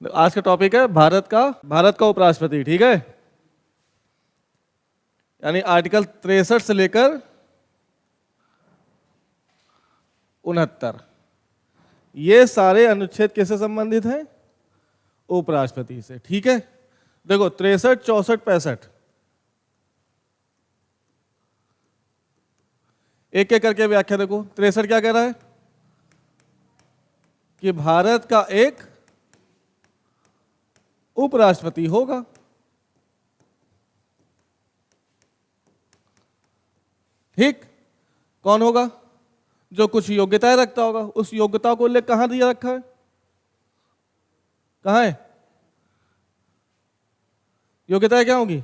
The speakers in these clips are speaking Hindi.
आज का टॉपिक है भारत का उपराष्ट्रपति। ठीक है, यानी आर्टिकल 63 से लेकर 69 ये सारे अनुच्छेद किससे संबंधित हैं? उपराष्ट्रपति से। ठीक है, देखो 63, 64, 65 एक एक करके व्याख्या देखो। 63 क्या कह रहा है कि भारत का एक उपराष्ट्रपति होगा। ठीक, कौन होगा? जो कुछ योग्यताएं रखता होगा। उस योग्यता को उल्लेख कहां दिया रखा है? कहां है? योग्यताएं क्या होंगी?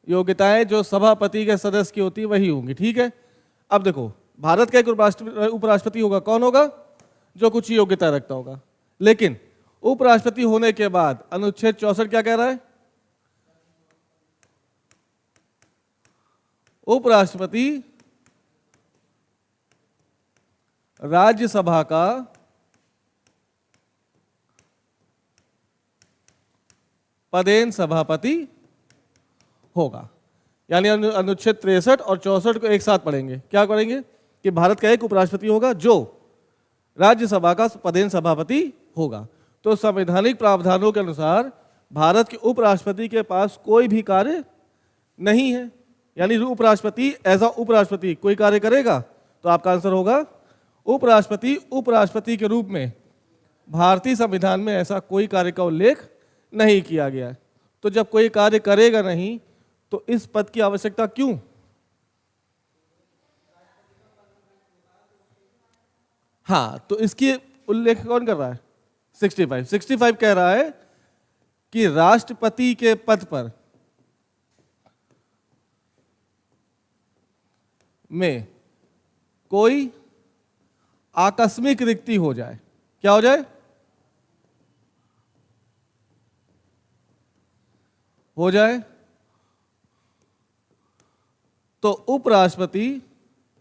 योग्यताएं जो सभापति के सदस्य की होती वही होंगी। ठीक है, अब देखो भारत का एक उपराष्ट्रपति होगा। कौन होगा? जो कुछ योग्यता रखता होगा। लेकिन उपराष्ट्रपति होने के बाद अनुच्छेद 64 क्या कह रहा है? उपराष्ट्रपति राज्यसभा का पदेन सभापति होगा। यानी अनुच्छेद 63 और 64 को एक साथ पढ़ेंगे। क्या पढ़ेंगे? कि भारत का एक उपराष्ट्रपति होगा जो राज्यसभा का पदेन सभापति होगा। तो संवैधानिक प्रावधानों के अनुसार भारत के उपराष्ट्रपति के पास कोई भी कार्य नहीं है। यानी उपराष्ट्रपति एज अ उपराष्ट्रपति कोई कार्य करेगा? तो आपका आंसर होगा उपराष्ट्रपति। उपराष्ट्रपति के रूप में भारतीय संविधान में ऐसा कोई कार्य का उल्लेख नहीं किया गया है। तो जब कोई कार्य करेगा नहीं तो इस पद की आवश्यकता क्यों? हाँ, तो इसकी उल्लेख कौन कर रहा है? 65 कह रहा है कि राष्ट्रपति के पद पर में कोई आकस्मिक रिक्ति हो जाए। क्या हो जाए? हो जाए तो उपराष्ट्रपति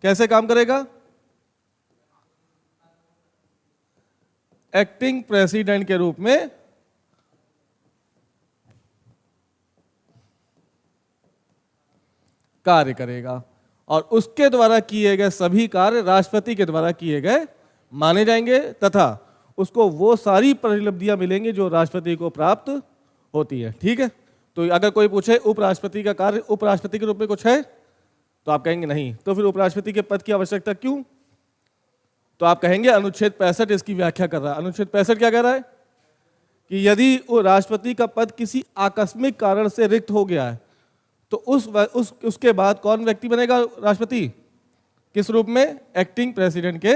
कैसे काम करेगा? एक्टिंग प्रेसिडेंट के रूप में कार्य करेगा और उसके द्वारा किए गए सभी कार्य राष्ट्रपति के द्वारा किए गए माने जाएंगे तथा उसको वो सारी परिलब्धियां मिलेंगी जो राष्ट्रपति को प्राप्त होती है। ठीक है, तो अगर कोई पूछे उपराष्ट्रपति का कार्य उपराष्ट्रपति के रूप में कुछ है तो आप कहेंगे नहीं। तो फिर उपराष्ट्रपति के पद की आवश्यकता क्यों? तो आप कहेंगे अनुच्छेद 65 इसकी व्याख्या कर रहा है। अनुच्छेद 65 क्या कह रहा है? कि यदि वो राष्ट्रपति का पद किसी आकस्मिक कारण से रिक्त हो गया है तो उसके बाद कौन व्यक्ति बनेगा राष्ट्रपति? किस रूप में? एक्टिंग प्रेसिडेंट के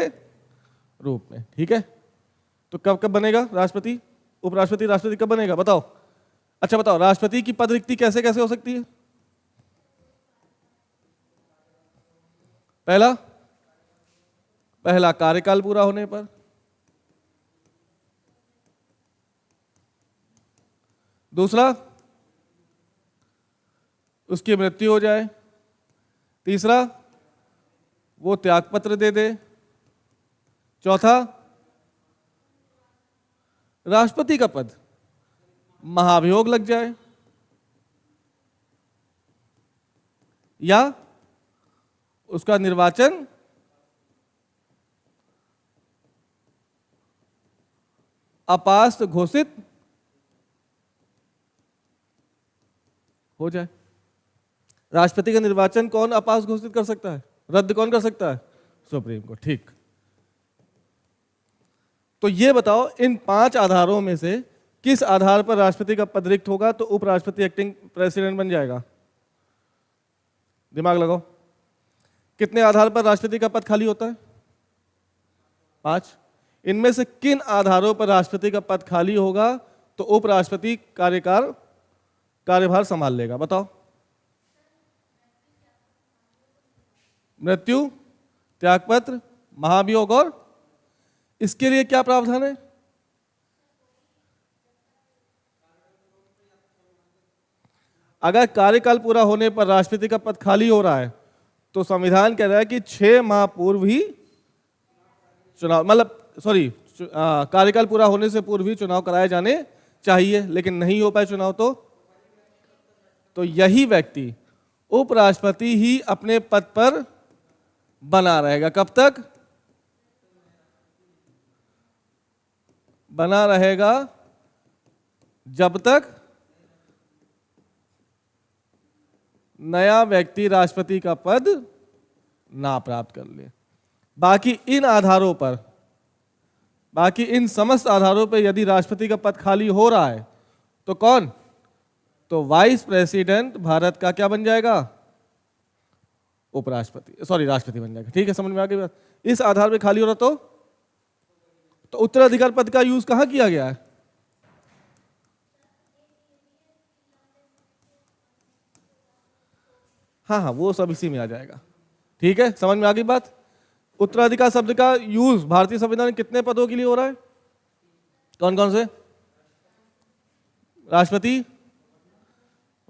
रूप में। ठीक है, तो कब कब बनेगा राष्ट्रपति? उपराष्ट्रपति राष्ट्रपति कब बनेगा बताओ? अच्छा बताओ, राष्ट्रपति की पद रिक्ति कैसे कैसे हो सकती है? पहला कार्यकाल पूरा होने पर, दूसरा उसकी मृत्यु हो जाए, तीसरा वो त्यागपत्र दे दे, चौथा राष्ट्रपति का पद महाभियोग लग जाए या उसका निर्वाचन अपात्र घोषित हो जाए। राष्ट्रपति का निर्वाचन कौन अपात्र घोषित कर सकता है? रद्द कौन कर सकता है? Supreme court. ठीक, तो ये बताओ इन 5 आधारों में से किस आधार पर राष्ट्रपति का पद रिक्त होगा तो उपराष्ट्रपति एक्टिंग प्रेसिडेंट बन जाएगा? दिमाग लगाओ। कितने आधार पर राष्ट्रपति का पद खाली होता है? 5। इनमें से किन आधारों पर राष्ट्रपति का पद खाली होगा तो उपराष्ट्रपति कार्यभार संभाल लेगा? बताओ। मृत्यु, त्यागपत्र, महाभियोग और इसके लिए क्या प्रावधान है? अगर कार्यकाल पूरा होने पर राष्ट्रपति का पद खाली हो रहा है तो संविधान कह रहा है कि 6 माह पूर्व ही चुनाव, मतलब कार्यकाल पूरा होने से पूर्व ही चुनाव कराए जाने चाहिए, लेकिन नहीं हो पाए चुनाव तो यही व्यक्ति उपराष्ट्रपति ही अपने पद पर बना रहेगा। कब तक बना रहेगा? जब तक नया व्यक्ति राष्ट्रपति का पद ना प्राप्त कर ले। बाकी इन समस्त आधारों पर यदि राष्ट्रपति का पद खाली हो रहा है तो कौन? तो वाइस प्रेसिडेंट भारत का क्या बन जाएगा? राष्ट्रपति बन जाएगा। ठीक है, समझ में आ गई बात? इस आधार पे खाली हो रहा तो उत्तराधिकार पद का यूज कहां किया गया है? हाँ, वो सब इसी में आ जाएगा। ठीक है, समझ में आ गई बात? उत्तराधिकार शब्द का यूज भारतीय संविधान में कितने पदों के लिए हो रहा है? कौन कौन से? राष्ट्रपति,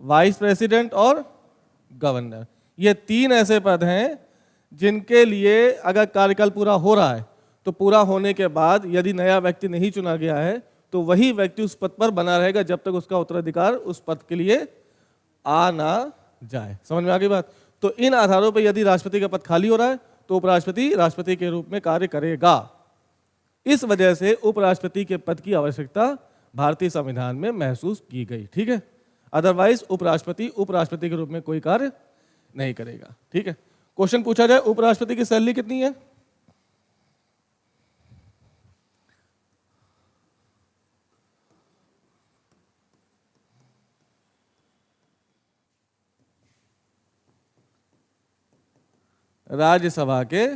वाइस प्रेसिडेंट और गवर्नर। ये 3 ऐसे पद हैं जिनके लिए अगर कार्यकाल पूरा हो रहा है तो पूरा होने के बाद यदि नया व्यक्ति नहीं चुना गया है तो वही व्यक्ति उस पद पर बना रहेगा जब तक उसका उत्तराधिकार उस पद के लिए आ ना जाए। समझ में आ गई बात? तो इन आधारों पर यदि राष्ट्रपति का पद खाली हो रहा है तो उपराष्ट्रपति राष्ट्रपति के रूप में कार्य करेगा। इस वजह से उपराष्ट्रपति के पद की आवश्यकता भारतीय संविधान में महसूस की गई। ठीक है, अदरवाइज उपराष्ट्रपति के रूप में कोई कार्य नहीं करेगा। ठीक है, क्वेश्चन पूछा जाए उपराष्ट्रपति की सैलरी कितनी है? राज्यसभा के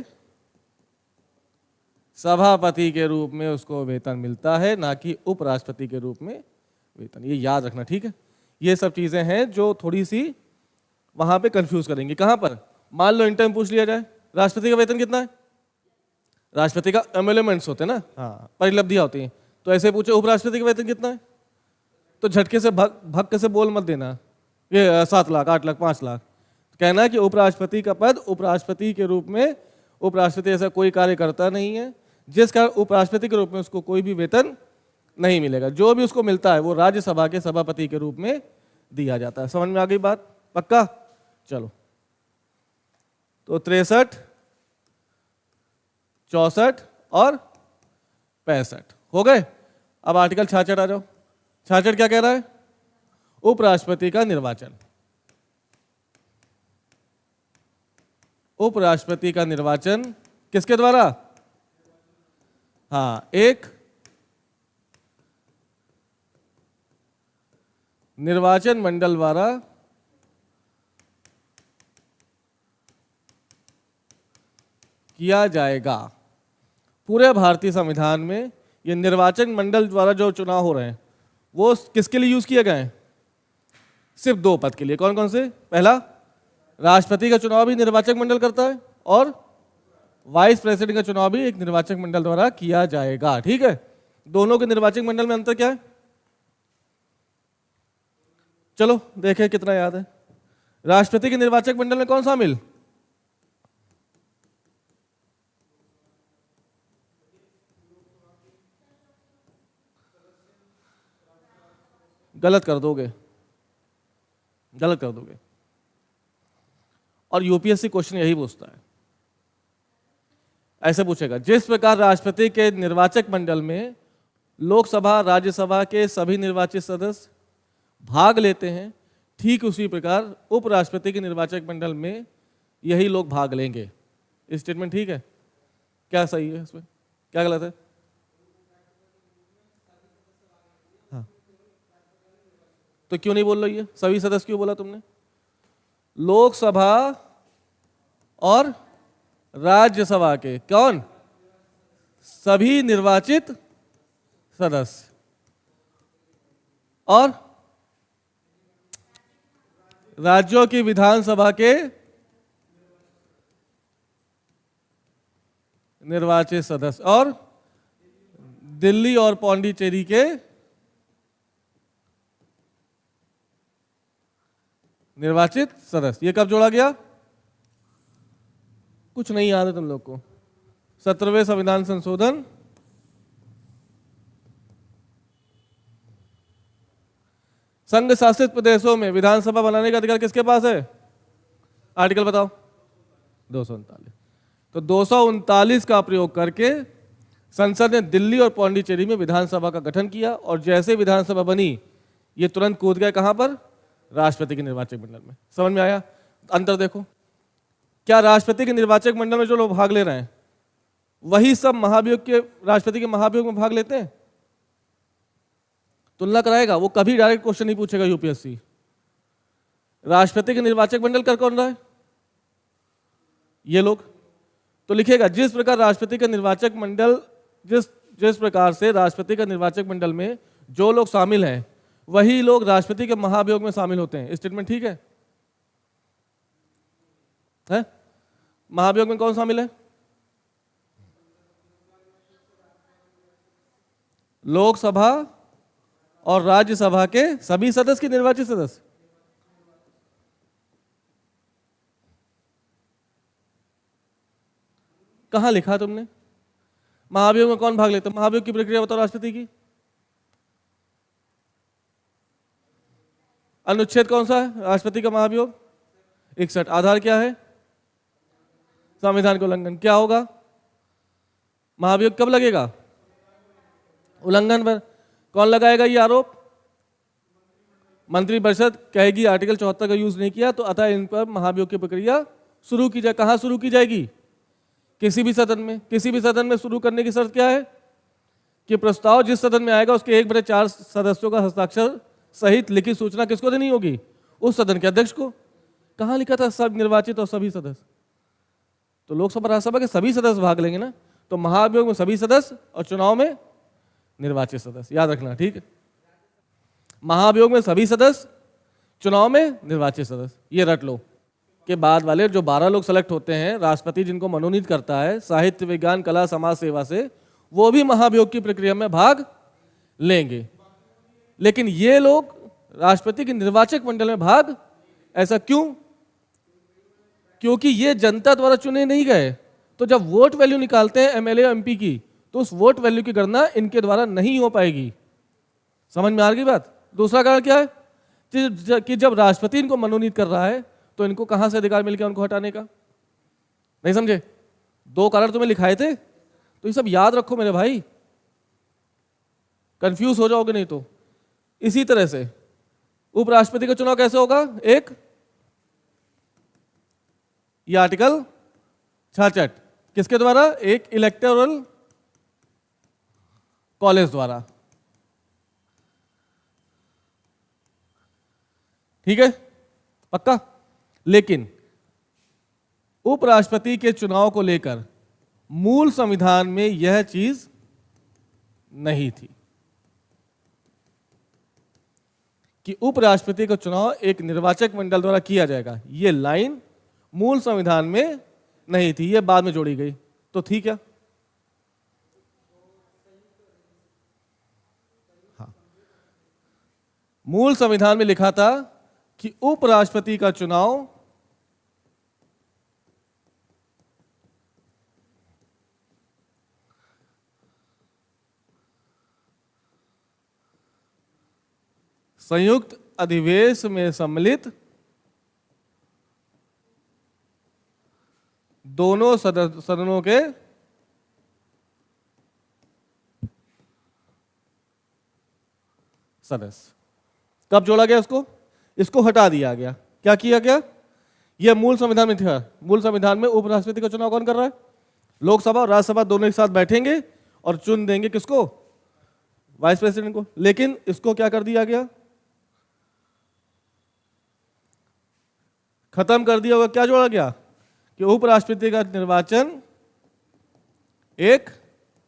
सभापति के रूप में उसको वेतन मिलता है, ना कि उपराष्ट्रपति के रूप में वेतन। ये याद रखना। ठीक है, ये सब चीजें हैं जो थोड़ी सी वहां पे कंफ्यूज करेंगे। कहां पर? मान लो इंटरव्यू पूछ लिया जाए राष्ट्रपति का वेतन कितना है? राष्ट्रपति का एमेंडमेंट्स होते हैं ना, हाँ, परिलब्धियां होती हैं। तो ऐसे पूछे उपराष्ट्रपति का वेतन कितना है, तो झटके से भग से बोल मत देना ये 7 लाख 8 लाख 5 लाख। कहना कि उपराष्ट्रपति का पद, उपराष्ट्रपति के रूप में उपराष्ट्रपति ऐसा कोई कार्य करता नहीं है जिस कारण उपराष्ट्रपति के रूप में उसको कोई भी वेतन नहीं मिलेगा। जो भी उसको मिलता है वो राज्यसभा के सभापति के रूप में दिया जाता है। समझ में आ गई बात? पक्का? चलो, तो 63, 64 और 65 हो गए। अब आर्टिकल 66 आ जाओ। 66 क्या कह रहा है? उपराष्ट्रपति का निर्वाचन। उपराष्ट्रपति का निर्वाचन किसके द्वारा? हाँ, एक निर्वाचन मंडल द्वारा किया जाएगा। पूरे भारतीय संविधान में ये निर्वाचन मंडल द्वारा जो चुनाव हो रहे हैं वो किसके लिए यूज किए गए हैं? सिर्फ 2 पद के लिए। कौन कौन से? पहला, राष्ट्रपति का चुनाव भी निर्वाचक मंडल करता है और वाइस प्रेसिडेंट का चुनाव भी एक निर्वाचक मंडल द्वारा किया जाएगा। ठीक है, दोनों के निर्वाचक मंडल में अंतर क्या है? चलो देखें कितना याद है। राष्ट्रपति के निर्वाचक मंडल में कौन शामिल? गलत कर दोगे और यूपीएससी क्वेश्चन यही पूछता है। ऐसे पूछेगा, जिस प्रकार राष्ट्रपति के निर्वाचक मंडल में लोकसभा राज्यसभा के सभी निर्वाचित सदस्य भाग लेते हैं, ठीक उसी प्रकार उपराष्ट्रपति के निर्वाचक मंडल में यही लोग भाग लेंगे। स्टेटमेंट ठीक है? क्या सही है इसमें, क्या गलत है? हाँ, तो क्यों नहीं बोल रही है? सभी सदस्य क्यों बोला तुमने? लोकसभा और राज्यसभा के कौन? सभी निर्वाचित सदस्य और राज्यों की विधानसभा के निर्वाचित सदस्य और दिल्ली और पौंडीचेरी के निर्वाचित सदस्य। ये कब जोड़ा गया? कुछ नहीं याद है तुम लोग को? 17वें संविधान संशोधन संघ शासित प्रदेशों में विधानसभा बनाने का अधिकार किसके पास है? आर्टिकल बताओ। 239। तो 239 का प्रयोग करके संसद ने दिल्ली और पौंडीचेरी में विधानसभा का गठन किया, और जैसे विधानसभा बनी ये तुरंत कूद गए कहां पर? राष्ट्रपति के निर्वाचक मंडल में। समझ में आया अंतर? देखो, क्या राष्ट्रपति के निर्वाचक मंडल में जो लोग भाग ले रहे हैं वही सब महाभियोग के, राष्ट्रपति के महाभियोग में भाग लेते हैं? तुलना कराएगा वो, कभी डायरेक्ट क्वेश्चन नहीं पूछेगा यूपीएससी। राष्ट्रपति के निर्वाचक मंडल कर कौन रहा है? ये लोग। तो लिखेगा जिस प्रकार राष्ट्रपति का निर्वाचक मंडल, जिस प्रकार से राष्ट्रपति का निर्वाचक मंडल में जो लोग शामिल हैं वही लोग राष्ट्रपति के महाभियोग में शामिल होते हैं। स्टेटमेंट ठीक है? महाभियोग में कौन शामिल है? लोकसभा और राज्यसभा के सभी सदस्य की निर्वाचित सदस्य। कहां लिखा तुमने? महाभियोग में कौन भाग लेता है? महाभियोग की प्रक्रिया बताओ राष्ट्रपति की। अनुच्छेद कौन सा है राष्ट्रपति का महाभियोग? 61। आधार क्या है? संविधान का उल्लंघन। क्या होगा? महाभियोग कब लगेगा? उल्लंघन पर। कौन लगाएगा ये आरोप? मंत्रिपरिषद कहेगी आर्टिकल 74 का यूज नहीं किया, तो अतः इन पर महाभियोग की प्रक्रिया शुरू की जाए। कहां शुरू की जाएगी? किसी भी सदन में। किसी भी सदन में शुरू करने की शर्त क्या है? कि प्रस्ताव जिस सदन में आएगा उसके 1/4 सदस्यों का हस्ताक्षर सहित लिखित सूचना किसको देनी होगी? उस सदन के अध्यक्ष को। कहां लिखा था सब निर्वाचित और सभी सदस्य? तो लोकसभा राज्यसभा के सभी सदस्य भाग लेंगे ना, तो महाभियोग में सभी सदस्य और चुनाव में निर्वाचित सदस्य। याद रखना, ठीक है? महाभियोग में सभी सदस्य, चुनाव में निर्वाचित सदस्य। ये रट लो। के बाद वाले जो 12 लोग सेलेक्ट होते हैं, राष्ट्रपति जिनको मनोनीत करता है साहित्य, विज्ञान, कला, समाज सेवा से, वो भी महाभियोग की प्रक्रिया में भाग लेंगे। लेकिन ये लोग राष्ट्रपति के निर्वाचक मंडल में भाग, ऐसा क्यों? क्योंकि ये जनता द्वारा चुने नहीं गए। तो जब वोट वैल्यू निकालते हैं एमएलए और एमपी की, तो उस वोट वैल्यू की गणना इनके द्वारा नहीं हो पाएगी। समझ में आ गई बात? दूसरा कारण क्या है? कि जब राष्ट्रपति इनको मनोनीत कर रहा है तो इनको कहां से अधिकार मिल गया उनको हटाने का? नहीं समझे? 2 कारण तुम्हें लिखाए थे, तो ये सब याद रखो मेरे भाई, कंफ्यूज हो जाओगे नहीं तो। इसी तरह से उपराष्ट्रपति का चुनाव कैसे होगा? ये आर्टिकल 66 किसके द्वारा? एक इलेक्टोरल कॉलेज द्वारा। ठीक है, पक्का? लेकिन उपराष्ट्रपति के चुनाव को लेकर मूल संविधान में यह चीज नहीं थी कि उपराष्ट्रपति का चुनाव एक निर्वाचक मंडल द्वारा किया जाएगा। यह लाइन मूल संविधान में नहीं थी, यह बाद में जोड़ी गई। तो थी क्या? हाँ, मूल संविधान में लिखा था कि उपराष्ट्रपति का चुनाव संयुक्त अधिवेशन में सम्मिलित दोनों सदनों के सदस्य। कब जोड़ा गया इसको? इसको हटा दिया गया। क्या किया गया? यह मूल संविधान में था। मूल संविधान में उपराष्ट्रपति का चुनाव कौन कर रहा है? लोकसभा और राज्यसभा दोनों एक साथ बैठेंगे और चुन देंगे किसको? वाइस प्रेसिडेंट को। लेकिन इसको क्या कर दिया गया? खत्म कर दिया होगा। क्या जोड़ा गया? कि उपराष्ट्रपति का निर्वाचन एक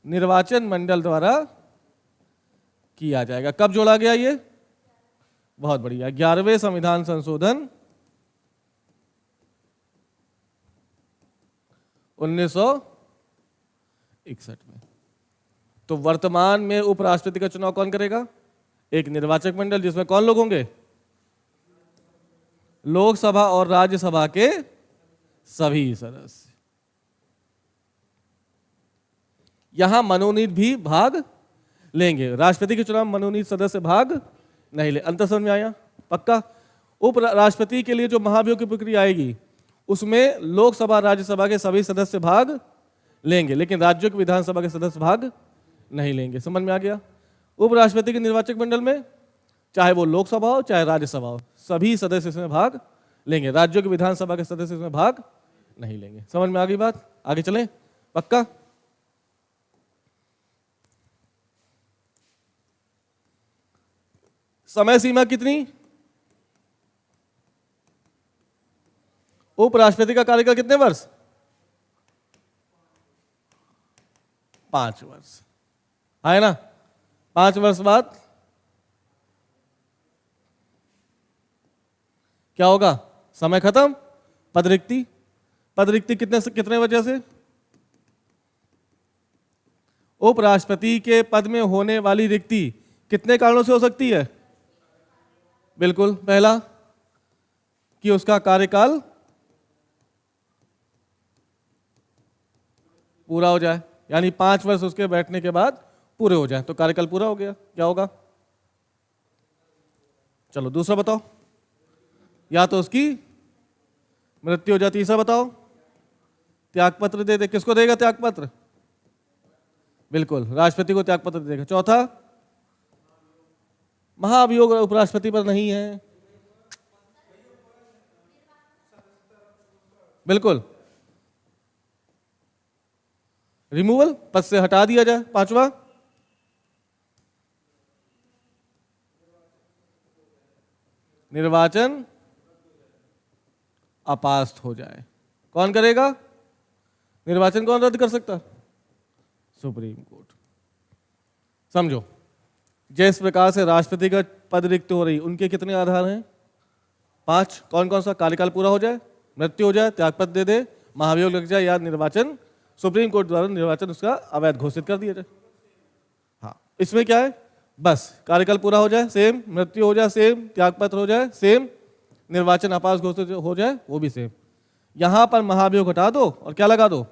निर्वाचन मंडल द्वारा किया जाएगा। कब जोड़ा गया ये? बहुत बढ़िया, 11वें संविधान संशोधन 1961 में। तो वर्तमान में उपराष्ट्रपति का चुनाव कौन करेगा? एक निर्वाचक मंडल, जिसमें कौन लोग होंगे? लोकसभा और राज्यसभा के सभी सदस्य। यहां मनोनीत भी भाग लेंगे। राष्ट्रपति के चुनाव मनोनीत सदस्य भाग नहीं ले। अंतर समझ में आया? पक्का। उप राष्ट्रपति के लिए जो महाभियोग की प्रक्रिया आएगी उसमें लोकसभा राज्यसभा के सभी सदस्य भाग लेंगे, लेकिन राज्यों की विधानसभा के सदस्य भाग नहीं लेंगे। समझ में आ गया? उपराष्ट्रपति के निर्वाचक मंडल में चाहे वो लोकसभा हो चाहे राज्यसभा हो, सभी सदस्य इसमें भाग लेंगे, राज्यों की विधानसभा के सदस्य इसमें भाग नहीं लेंगे। समझ में आ गई बात? आगे चलें? पक्का। समय सीमा कितनी? उपराष्ट्रपति का कार्यकाल कितने वर्ष? 5 वर्ष है ना। 5 वर्ष बाद क्या होगा? समय खत्म। पद रिक्ति। पद रिक्ति कितने वजह से? उपराष्ट्रपति के पद में होने वाली रिक्ति कितने कारणों से हो सकती है? बिल्कुल, पहला कि उसका कार्यकाल पूरा हो जाए, यानी 5 वर्ष उसके बैठने के बाद पूरे हो जाए तो कार्यकाल पूरा हो गया। क्या होगा? चलो दूसरा बताओ। या तो उसकी मृत्यु हो जाती। तीसरा बताओ। त्यागपत्र दे दे। किसको देगा त्यागपत्र? बिल्कुल, राष्ट्रपति को त्यागपत्र देगा। चौथा, महाभियोग उपराष्ट्रपति पर नहीं है। बिल्कुल, रिमूवल, पद से हटा दिया जाए। पांचवा, निर्वाचन अपास्त हो जाए। कौन करेगा? निर्वाचन कौन रद्द कर सकता? Supreme court. समझो, जिस प्रकार से राष्ट्रपति का पद रिक्त हो रही, उनके कितने आधार हैं? 5। कौन कौन सा? कार्यकाल पूरा हो जाए, मृत्यु हो जाए, त्यागपत्र दे दे, महाभियोग लग जाए, या निर्वाचन सुप्रीम कोर्ट द्वारा निर्वाचन उसका अवैध घोषित कर दिया जाए। हाँ, इसमें क्या है? बस कार्यकाल पूरा हो जाए सेम, मृत्यु हो जाए सेम, त्यागपत्र हो जाए सेम, निर्वाचन अपास घोषित हो जाए वो भी सेम। यहां पर महाभियोग हटा दो और क्या लगा दो?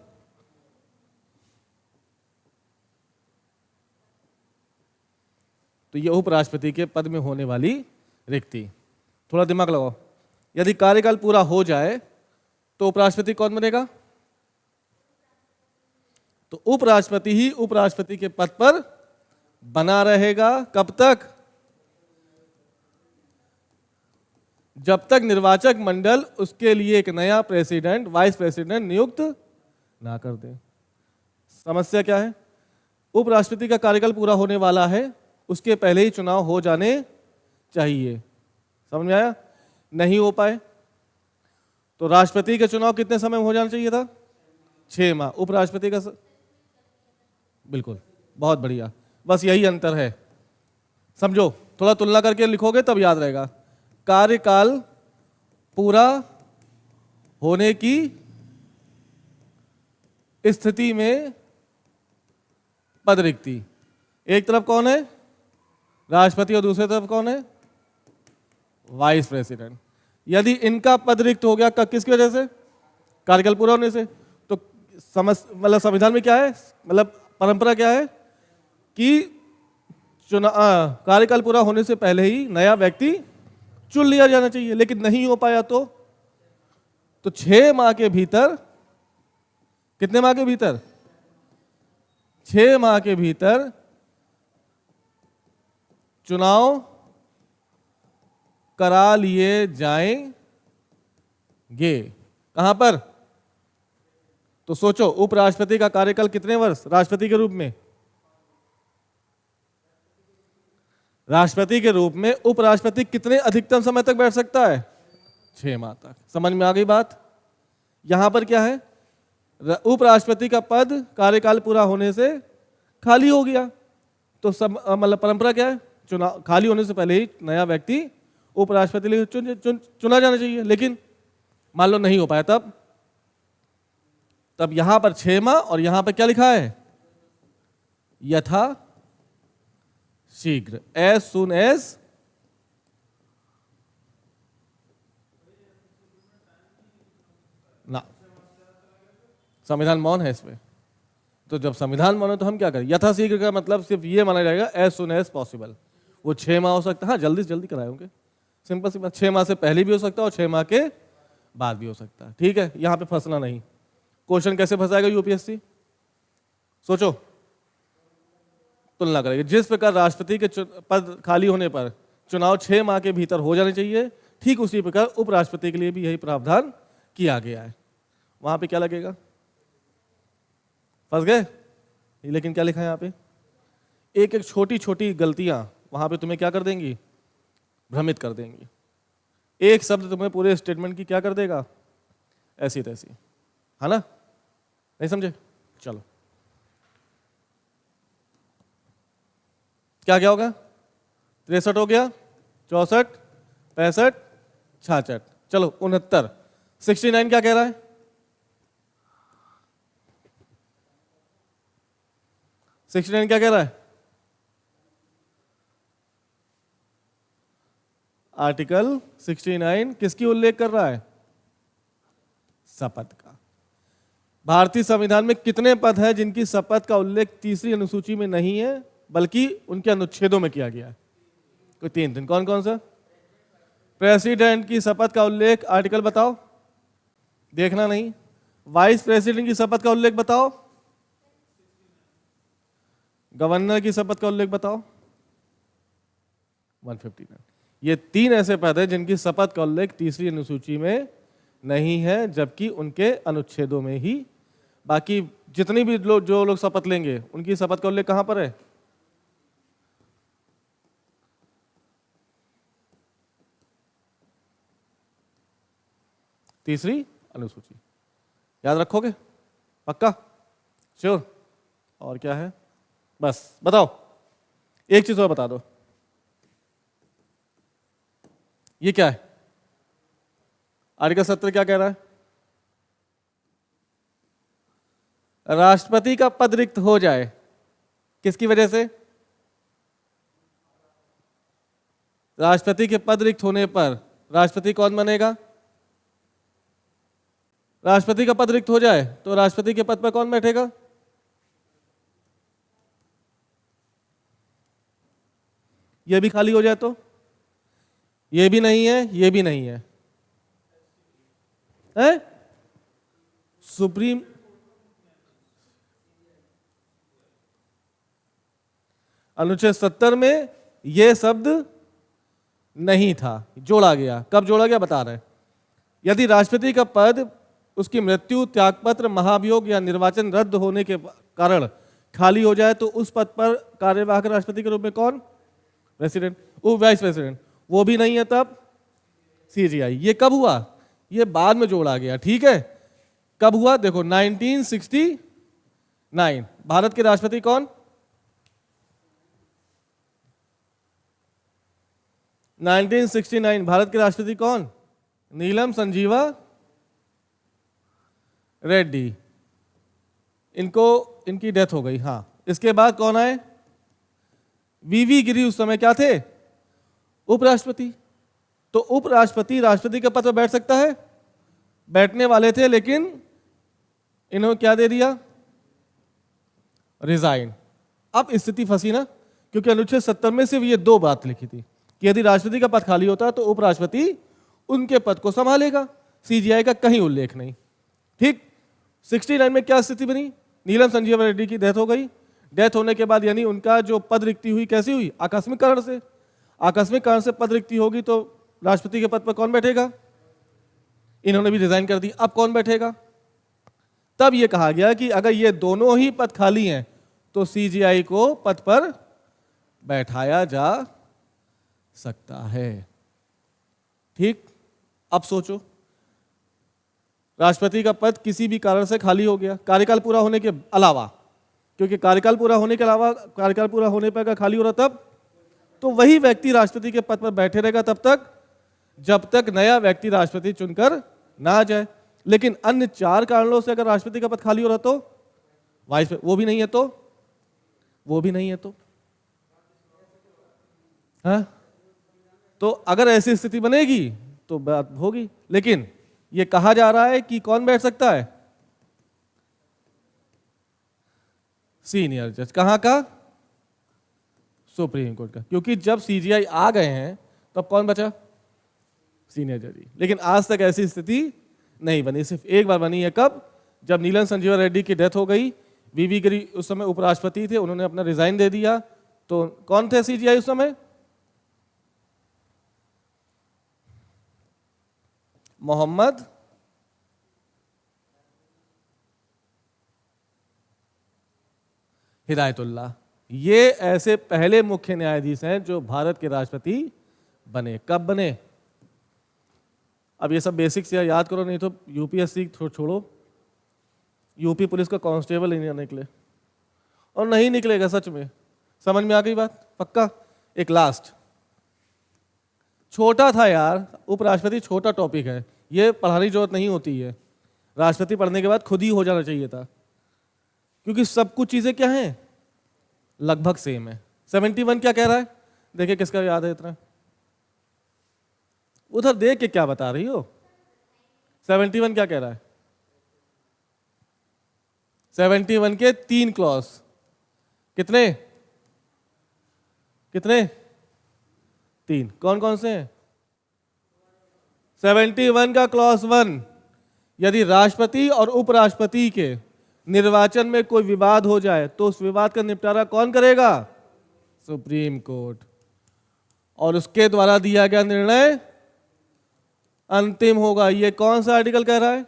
तो ये उपराष्ट्रपति के पद में होने वाली रिक्ति। थोड़ा दिमाग लगाओ। यदि कार्यकाल पूरा हो जाए तो उपराष्ट्रपति कौन बनेगा? तो उपराष्ट्रपति ही उपराष्ट्रपति के पद पर बना रहेगा। कब तक? जब तक निर्वाचक मंडल उसके लिए एक नया प्रेसिडेंट, वाइस प्रेसिडेंट नियुक्त ना कर दे। समस्या क्या है? उपराष्ट्रपति का कार्यकाल पूरा होने वाला है, उसके पहले ही चुनाव हो जाने चाहिए। समझ में आया? नहीं हो पाए तो राष्ट्रपति का चुनाव कितने समय में हो जाना चाहिए था? 6 माह। उपराष्ट्रपति का बिल्कुल, बहुत बढ़िया, बस यही अंतर है। समझो, थोड़ा तुलना करके लिखोगे तब याद रहेगा। कार्यकाल पूरा होने की स्थिति में पद रिक्ति, एक तरफ कौन है? राष्ट्रपति, और दूसरी तरफ कौन है? Vice president. यदि इनका पद रिक्त हो गया किसकी वजह से? कार्यकाल पूरा होने से, तो मतलब संविधान में क्या है, मतलब परंपरा क्या है कि कार्यकाल पूरा होने से पहले ही नया व्यक्ति चुन लिया जाना चाहिए। लेकिन नहीं हो पाया तो 6 माह के भीतर, कितने माह के भीतर? 6 माह के भीतर चुनाव करा लिए जाएंगे। कहां पर? तो सोचो, उपराष्ट्रपति का कार्यकाल कितने वर्ष राष्ट्रपति के रूप में? राष्ट्रपति के रूप में उपराष्ट्रपति कितने अधिकतम समय तक बैठ सकता है? 6 माह तक। समझ में आ गई बात? यहां पर क्या है? उपराष्ट्रपति का पद कार्यकाल पूरा होने से खाली हो गया, तो मतलब परंपरा क्या है? चुनाव खाली होने से पहले ही नया व्यक्ति उपराष्ट्रपति लिए चुना जाना चाहिए। लेकिन मान लो नहीं हो पाया, तब यहां पर 6 माह और यहां पर क्या लिखा है? यथा शीघ्र, एज सुन एज। ना, संविधान मौन है इसमें। तो जब संविधान मौन है तो हम क्या करें? यथाशीघ्र का मतलब सिर्फ ये माना जाएगा एज सुन एज पॉसिबल। वो 6 माह हो सकता है, हाँ जल्दी से जल्दी कराए होंगे, सिंपल सी बात, 6 माह से पहले भी हो सकता है और 6 माह के बाद भी हो सकता है। ठीक है, यहाँ पे फंसना नहीं। क्वेश्चन कैसे फंसाएगा यूपीएससी, सोचो, तुलना करेंगे। जिस प्रकार राष्ट्रपति के पद खाली होने पर चुनाव 6 माह के भीतर हो जाने चाहिए, ठीक उसी प्रकार उपराष्ट्रपति के लिए भी यही प्रावधान किया गया है। वहां पे क्या लगेगा, फंस गए? लेकिन क्या लिखा है यहाँ पे, एक एक छोटी छोटी गलतियां वहां पे तुम्हें क्या कर देंगी, भ्रमित कर देंगी। एक शब्द तुम्हें पूरे स्टेटमेंट की क्या कर देगा, ऐसी तैसी, है ना? नहीं समझे? चलो, क्या क्या होगा, 63 हो गया, 64, 65, 66, चलो 69। 69 क्या कह रहा है, 69 क्या कह रहा है, आर्टिकल 69 किसकी उल्लेख कर रहा है, शपथ का। भारतीय संविधान में कितने पद हैं जिनकी शपथ का उल्लेख तीसरी अनुसूची में नहीं है बल्कि उनके अनुच्छेदों में किया गया है? कोई 3 कौन कौन सा? प्रेसिडेंट की शपथ का उल्लेख आर्टिकल बताओ, देखना नहीं। वाइस प्रेसिडेंट की शपथ का उल्लेख बताओ, गवर्नर की शपथ का उल्लेख बताओ, 159। ये 3 ऐसे पद हैं जिनकी शपथ का उल्लेख तीसरी अनुसूची में नहीं है जबकि उनके अनुच्छेदों में ही। बाकी जितनी भी लोग जो लोग शपथ लेंगे उनकी शपथ का उल्लेख कहां पर है, तीसरी अनुसूची। याद रखोगे पक्का, श्योर? और क्या है, बस बताओ, एक चीज और बता दो, ये क्या है, आर्टिकल 70 क्या कह रहा है, राष्ट्रपति का पद रिक्त हो जाए किसकी वजह से, राष्ट्रपति के पद रिक्त होने पर राष्ट्रपति कौन बनेगा, राष्ट्रपति का पद रिक्त हो जाए तो राष्ट्रपति के पद पर कौन बैठेगा, यह भी खाली हो जाए तो, ये भी नहीं है, ये भी नहीं है, सुप्रीम अनुच्छेद 70 में यह शब्द नहीं था, जोड़ा गया। कब जोड़ा गया बता रहे हैं, यदि राष्ट्रपति का पद उसकी मृत्यु, त्यागपत्र, महाभियोग या निर्वाचन रद्द होने के कारण खाली हो जाए तो उस पद पर कार्यवाहक राष्ट्रपति के रूप में कौन, प्रेसिडेंट, वो वाइस प्रेसिडेंट, वो भी नहीं है तब सीजीआई। ये कब हुआ, ये बाद में जोड़ा गया। ठीक है, कब हुआ देखो, 1969। भारत के राष्ट्रपति कौन, 1969 भारत के राष्ट्रपति कौन, नीलम संजीवा रेड्डी, इनकी डेथ हो गई। हाँ, इसके बाद कौन आए, वीवी गिरी, उस समय क्या थे, उपराष्ट्रपति। तो उपराष्ट्रपति राष्ट्रपति के पद पर बैठ सकता है, बैठने वाले थे लेकिन इन्होंने क्या दे दिया, रिजाइन। अब स्थिति फंसी ना, क्योंकि अनुच्छेद 70 में सिर्फ ये 2 बात लिखी थी कि यदि राष्ट्रपति का पद खाली होता तो उपराष्ट्रपति उनके पद को संभालेगा, सीजीआई का कहीं उल्लेख नहीं। ठीक, 69 में क्या स्थिति बनी, नीलम संजीवा रेड्डी की डेथ हो गई। डेथ होने के बाद यानी उनका जो पद रिक्ति हुई कैसी हुई, आकस्मिक कारण से। आकस्मिक कारण से पद रिक्ति होगी तो राष्ट्रपति के पद पर कौन बैठेगा, इन्होंने भी रिजाइन कर दी, अब कौन बैठेगा। तब यह कहा गया कि अगर ये दोनों ही पद खाली हैं तो सीजीआई को पद पर बैठाया जा सकता है। ठीक, अब सोचो, राष्ट्रपति का पद किसी भी कारण से खाली हो गया, कार्यकाल पूरा होने के अलावा, क्योंकि कार्यकाल पूरा होने के अलावा, कार्यकाल पूरा होने पर अगर खाली हो रहा तब, तो वही व्यक्ति राष्ट्रपति के पद पर बैठे रहेगा तब तक जब तक नया व्यक्ति राष्ट्रपति चुनकर ना आ जाए। लेकिन अन्य 4 कारणों से अगर राष्ट्रपति का पद खाली हो रहा तो वाइस, वो भी नहीं है तो, वो भी नहीं है तो, हाँ, तो अगर ऐसी स्थिति बनेगी तो बात होगी। लेकिन ये कहा जा रहा है कि कौन बैठ सकता है, सीनियर जज। कहां का, सुप्रीम कोर्ट का, क्योंकि जब सीजीआई आ गए हैं तब कौन बचा? सीनियर जज। लेकिन आज तक ऐसी स्थिति नहीं बनी, सिर्फ एक बार बनी है। कब? जब नीलम संजीवा रेड्डी की डेथ हो गई, वीवी गिरी उस समय उपराष्ट्रपति थे, उन्होंने अपना रिजाइन दे दिया। तो कौन थे सीजीआई उस समय? मोहम्मद हिदायतुल्लाह। ये ऐसे पहले मुख्य न्यायाधीश हैं जो भारत के राष्ट्रपति बने। कब बने? अब ये सब बेसिक्स याद करो, नहीं तो यूपीएससी छोड़ो, यूपी पुलिस का कांस्टेबल ही नहीं निकले, और नहीं निकलेगा सच में। समझ में आ गई बात? पक्का। एक लास्ट, छोटा था यार, उपराष्ट्रपति छोटा टॉपिक है, ये पढ़ाने की जरूरत नहीं होती है। राष्ट्रपति पढ़ने के बाद खुद ही हो जाना चाहिए था, क्योंकि सब कुछ चीजें क्या हैं, लगभग सेम है। 71 क्या कह रहा है? देखिए किसका याद है इतना, उधर देख के क्या बता रही हो। 71 क्या कह रहा है? 71 के 3 क्लॉज, कितने कितने? 3। कौन कौन से हैं? 71 का क्लॉज 1, यदि राष्ट्रपति और उपराष्ट्रपति के निर्वाचन में कोई विवाद हो जाए तो उस विवाद का निपटारा कौन करेगा? Supreme court. और उसके द्वारा दिया गया निर्णय अंतिम होगा। ये कौन सा आर्टिकल कह रहा है?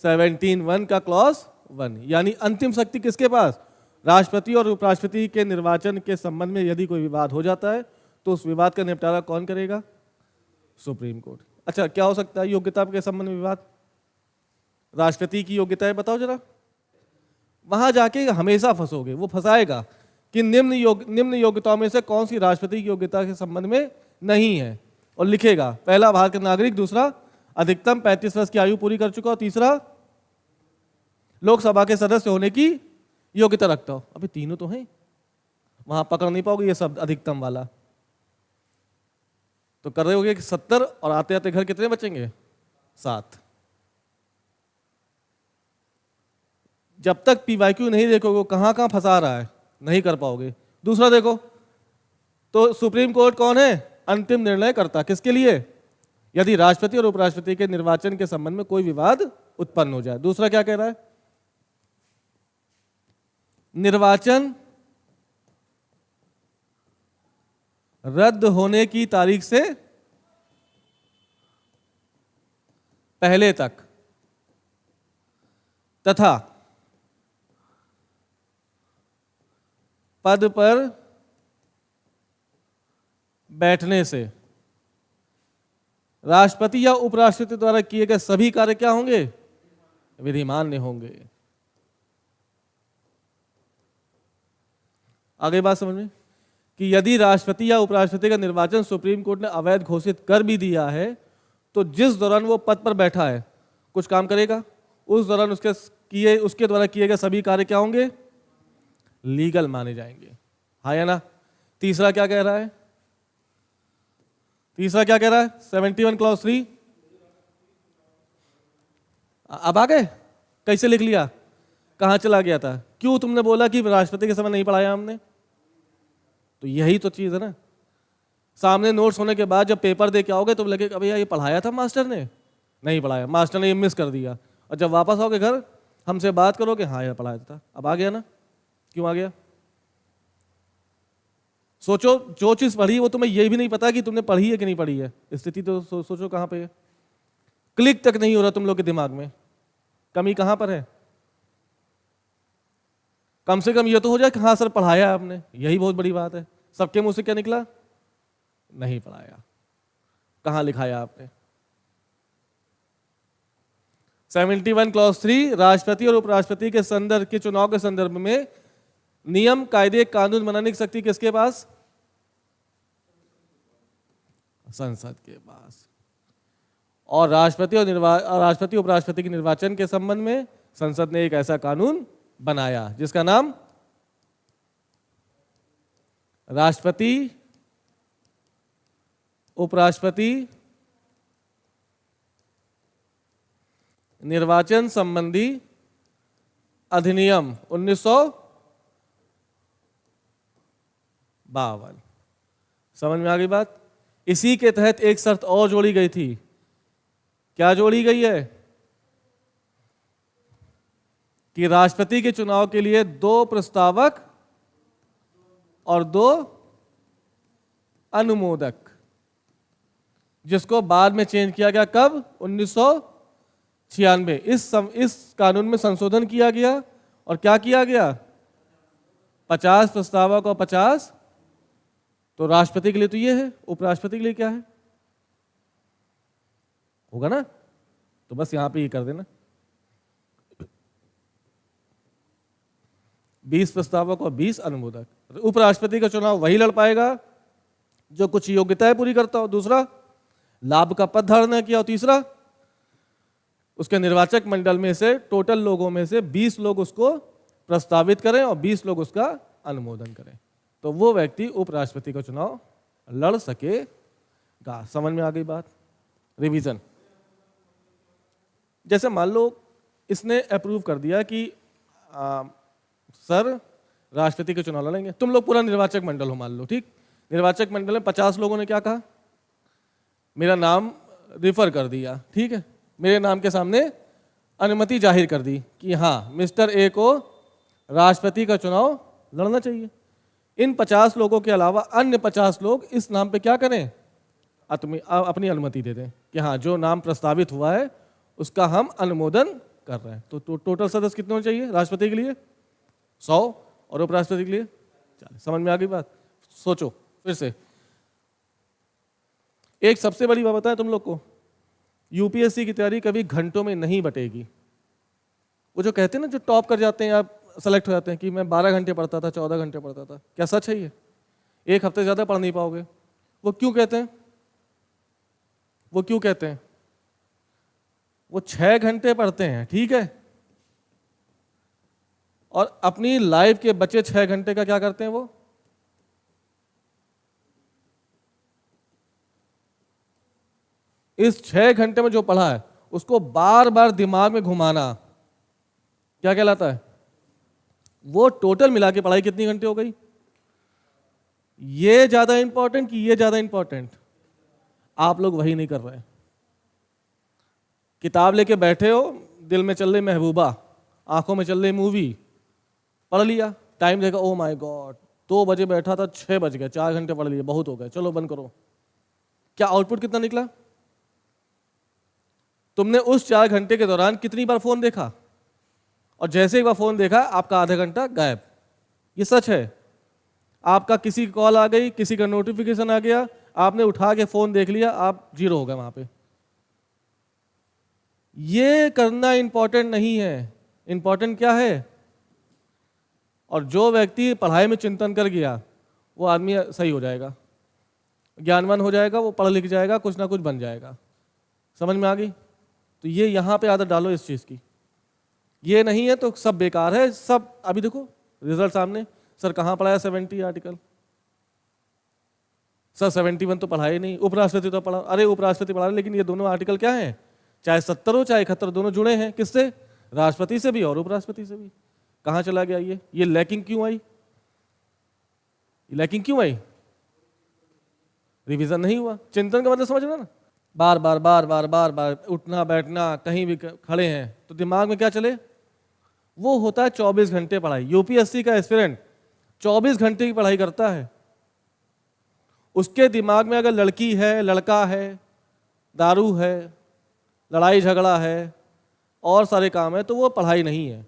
17(1) का क्लॉज 1। यानी अंतिम शक्ति किसके पास? राष्ट्रपति और उपराष्ट्रपति के निर्वाचन के संबंध में यदि कोई विवाद हो जाता है तो उस विवाद का निपटारा कौन करेगा? Supreme court. अच्छा, क्या हो सकता है योग्यता के संबंध में विवाद? राष्ट्रपति की योग्यता बताओ जरा। वहां जाके हमेशा फंसोगे, वो फंसाएगा कि निम्न योग्यताओं में से कौन सी राष्ट्रपति की योग्यता के संबंध में नहीं है, और लिखेगा पहला भारत का नागरिक, दूसरा अधिकतम 35 वर्ष की आयु पूरी कर चुका, और तीसरा लोकसभा के सदस्य होने की योग्यता रखता हो। अभी तीनों तो हैं, वहां पकड़ नहीं पाओगे ये शब्द अधिकतम वाला। तो कर रहे होगे कि 70, और आते आते घर कितने बचेंगे? 7। जब तक पीवाईक्यू नहीं देखोगे कहां कहां फंसा रहा है, नहीं कर पाओगे। दूसरा देखो तो सुप्रीम कोर्ट कौन है? अंतिम निर्णय करता। किसके लिए? यदि राष्ट्रपति और उपराष्ट्रपति के निर्वाचन के संबंध में कोई विवाद उत्पन्न हो जाए। दूसरा क्या कह रहा है? निर्वाचन रद्द होने की तारीख से पहले तक तथा पद पर बैठने से राष्ट्रपति या उपराष्ट्रपति द्वारा किए गए सभी कार्य क्या होंगे? विधिमान्य होंगे। आगे बात समझ में कि यदि राष्ट्रपति या उपराष्ट्रपति का निर्वाचन सुप्रीम कोर्ट ने अवैध घोषित कर भी दिया है तो जिस दौरान वो पद पर बैठा है कुछ काम करेगा, उस दौरान उसके द्वारा किए गए सभी कार्य क्या होंगे? लीगल माने जाएंगे। हाँ या ना? तीसरा क्या कह रहा है? तीसरा क्या कह रहा है? 71 क्लॉज 3। अब आ गए? कैसे लिख लिया? कहां चला गया था? क्यों तुमने बोला कि राष्ट्रपति के समय नहीं पढ़ाया हमने? तो यही तो चीज है ना। सामने नोट्स होने के बाद जब पेपर दे के आओगे तो लगे कि भैया ये पढ़ाया था मास्टर ने, नहीं पढ़ाया, मास्टर ने ये मिस कर दिया। और जब वापस आओगे घर हमसे बात करोगे, हाँ यार पढ़ाया था। अब आ गया ना? क्यों आ गया? सोचो, जो चीज पढ़ी वो तुम्हें ये भी नहीं पता कि तुमने पढ़ी है कि नहीं पढ़ी है। स्थिति तो सोचो कहां पे है। क्लिक तक नहीं हो रहा तुम लोग के दिमाग में। कमी कहां पर है? कम से कम ये तो हो जाए कि हाँ सर पढ़ाया आपने, यही बहुत बड़ी बात है। सबके मुंह से क्या निकला? नहीं पढ़ाया। कहां लिखाया आपने? 71 क्लॉज 3 राष्ट्रपति और उपराष्ट्रपति के संदर्भ के चुनाव के संदर्भ में नियम, कायदे, कानून बनाने की शक्ति किसके पास? संसद के पास। और राष्ट्रपति उपराष्ट्रपति के निर्वाचन के संबंध में संसद ने एक ऐसा कानून बनाया जिसका नाम राष्ट्रपति उपराष्ट्रपति निर्वाचन संबंधी अधिनियम 1900 52। समझ में आ गई बात। इसी के तहत एक शर्त और जोड़ी गई थी। क्या जोड़ी गई है? कि राष्ट्रपति के चुनाव के लिए 2 प्रस्तावक और 2 अनुमोदक, जिसको बाद में चेंज किया गया। कब? 1996। इस कानून में संशोधन किया गया और क्या किया गया? 50 प्रस्तावक और 50। तो राष्ट्रपति के लिए तो ये है, उपराष्ट्रपति के लिए क्या है? होगा ना? तो बस यहां पे ये कर देना, 20 प्रस्तावक और 20 अनुमोदक। उपराष्ट्रपति का चुनाव वही लड़ पाएगा जो कुछ योग्यताएं पूरी करता हो, दूसरा लाभ का पद धारण किया हो, तीसरा उसके निर्वाचक मंडल में से टोटल लोगों में से 20 लोग उसको प्रस्तावित करें और 20 लोग उसका अनुमोदन करें, तो वो व्यक्ति उपराष्ट्रपति का चुनाव लड़ सकेगा। समझ में आ गई बात। रिवीजन, जैसे मान लो इसने अप्रूव कर दिया कि सर राष्ट्रपति के चुनाव लड़ेंगे, तुम लोग पूरा निर्वाचक मंडल हो मान लो, ठीक। निर्वाचक मंडल में 50 लोगों ने क्या कहा? मेरा नाम रिफर कर दिया, ठीक है, मेरे नाम के सामने अनुमति जाहिर कर दी कि हाँ मिस्टर ए को राष्ट्रपति का चुनाव लड़ना चाहिए। इन 50 लोगों के अलावा अन्य 50 लोग इस नाम पे क्या करें? अपनी अनुमति दे दें कि हाँ जो नाम प्रस्तावित हुआ है उसका हम अनुमोदन कर रहे हैं। तो टोटल सदस्य कितने होने चाहिए राष्ट्रपति के लिए? 100 और उपराष्ट्रपति के लिए 40। समझ में आ गई बात। सोचो फिर से। एक सबसे बड़ी बात बताएं तुम लोग को, यूपीएससी की तैयारी कभी घंटों में नहीं बटेगी। वो जो कहते हैं ना, जो टॉप कर जाते हैं या सेलेक्ट हो जाते हैं कि मैं 12 घंटे पढ़ता था, 14 घंटे पढ़ता था, क्या सच है ये? एक हफ्ते ज़्यादा पढ़ नहीं पाओगे। वो क्यों कहते हैं? वो क्यों कहते हैं? वो 6 घंटे पढ़ते हैं, ठीक है, और अपनी लाइफ के बचे 6 घंटे का क्या करते हैं? वो इस 6 घंटे में जो पढ़ा है उसको बार बार दिमाग में घुमाना क्या कहलाता है? वो टोटल मिला के पढ़ाई कितनी घंटे हो गई? ये ज्यादा इंपॉर्टेंट कि ये ज्यादा इंपॉर्टेंट? आप लोग वही नहीं कर रहे। किताब लेके बैठे हो, दिल में चल रही महबूबा, आंखों में चल रही मूवी, पढ़ लिया, टाइम देखा, ओ माय गॉड 2 बजे बैठा था 6 बज गए, 4 घंटे पढ़ लिए, बहुत हो गए, चलो बंद करो। क्या आउटपुट कितना निकला? तुमने उस 4 घंटे के दौरान कितनी बार फोन देखा? और जैसे एक बार फोन देखा आपका आधा घंटा गायब। ये सच है। आपका किसी की कॉल आ गई, किसी का नोटिफिकेशन आ गया, आपने उठा के फोन देख लिया, आप 0 हो गए वहां पे। ये करना इंपॉर्टेंट नहीं है। इंपॉर्टेंट क्या है? और जो व्यक्ति पढ़ाई में चिंतन कर गया वो आदमी सही हो जाएगा, ज्ञानवान हो जाएगा, वो पढ़ लिख जाएगा, कुछ ना कुछ बन जाएगा। समझ में आ गई? तो ये यहाँ पे आदत डालो इस चीज़ की। ये नहीं है तो सब बेकार है सब। अभी देखो रिजल्ट सामने, सर कहाँ पढ़ाया 70 आर्टिकल? सर 71 तो पढ़ाए नहीं। उपराष्ट्रपति तो पढ़ा, अरे उपराष्ट्रपति पढ़ा, लेकिन ये दोनों आर्टिकल क्या हैं? चाहे 70 हो चाहे 71, दोनों जुड़े हैं किससे? राष्ट्रपति से भी और उपराष्ट्रपति से भी। कहाँ चला गया ये लैकिंग क्यों आई? लैकिंग क्यों आई? रिवीजन नहीं हुआ। चिंतन का मतलब समझ रहे ना? बार बार बार बार बार बार उठना बैठना, कहीं भी खड़े हैं तो दिमाग में क्या चले? वो होता है 24 घंटे पढ़ाई। यूपीएससी का एस्पिरेंट 24 घंटे की पढ़ाई करता है। उसके दिमाग में अगर लड़की है, लड़का है, दारू है, लड़ाई झगड़ा है और सारे काम है, तो वो पढ़ाई नहीं है।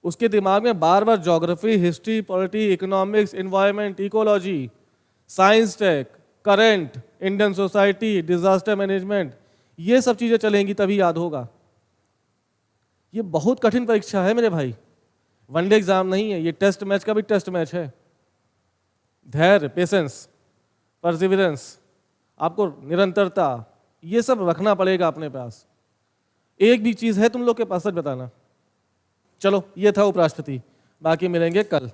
उसके दिमाग में बार बार geography, history, polity, economics, environment, ecology, science tech, current, Indian society, disaster management, ये सब चीज़ें चलेंगी तभी याद होगा। ये बहुत कठिन परीक्षा है मेरे भाई, वनडे एग्जाम नहीं है ये। टेस्ट मैच का भी टेस्ट मैच है। धैर्य, पेशेंस, परसिवरेंस, आपको निरंतरता, ये सब रखना पड़ेगा अपने पास। एक भी चीज़ है तुम लोग के पास, सच बताना। चलो ये था उपराष्ट्रपति, बाकी मिलेंगे कल।